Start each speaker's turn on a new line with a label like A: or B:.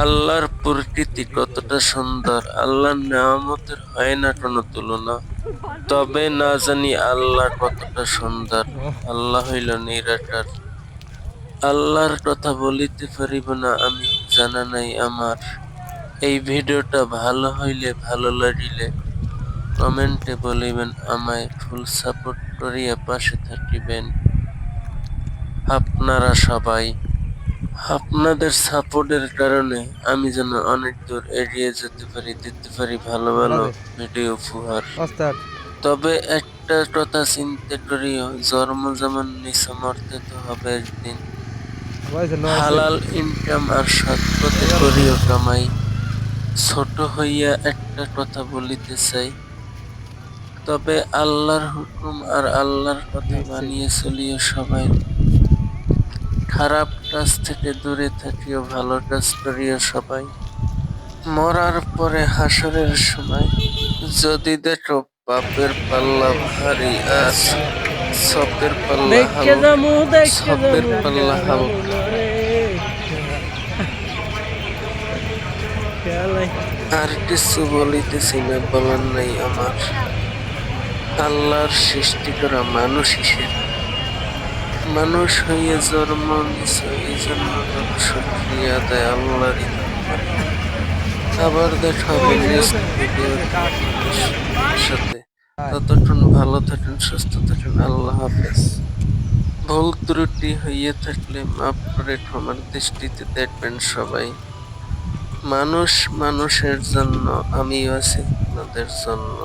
A: আল্লাহর প্রকৃতি কতটা সুন্দর, আল্লাহর নেয়ামতের হয় না কোনো তুলনা। তবে না জানি আল্লাহ কতটা সুন্দর। আল্লাহ হইল নিরাকার। আল্লাহর কথা বলিতে পারিব না আমি, জানা নাই আমার। এই ভিডিওটা ভালো হইলে ভালো লাগিলে কমেন্টে বলিবেন, আমায় ফুল সাপোর্ট করিয়া পাশে থাকিবেন আপনারা সবাই। আপনাদের সাপোর্টের কারণে আমি যেন অনেক দূর এগিয়ে যেতে পারি, দিতে পারি ভালো ভালো ভিডিও উপহার। তবে একটা কথা চিন্তা করিও, জন্ম যেমন নিছে মরতে তো হবে একদিন। হালাল ইনকাম আর সৎ পথে করিও কামাই। ছোট হইয়া একটা কথা বলিতে চাই, তবে আল্লাহর হুকুম আর আল্লাহর কথা মানিয়ে চলিও সবাই। খারাপ কাজ থেকে দূরে থাকিও, ভালো কাজ করিও সবাই। মরার পরে হাসরের সময় যদি দেখো পাপের পাল্লা ভারী আর সপের পাল্লা সপের পাল্লা হালকা। আর কিছু বলিতেছি না, বলার নাই আমার। আল্লাহর সৃষ্টি করা মানুষ হিসেবে মানুষ হইয়া জন্ম নিছ, এই জন্য শুকরিয়া আদায় আল্লাহরই দরবারে। আবার দেখা হবে নেক্সট ভিডিওর সাথে। ততক্ষণ ভালো থাকুন, সুস্থ থাকুন, আল্লাহ হাফেজ। ভুল ত্রুটি হইয়া থাকলে মাফ করে ক্ষমার দৃষ্টিতে দেখবেন সবাই। মানুষ মানুষের জন্য, আমিও আছি আপনাদের জন্য।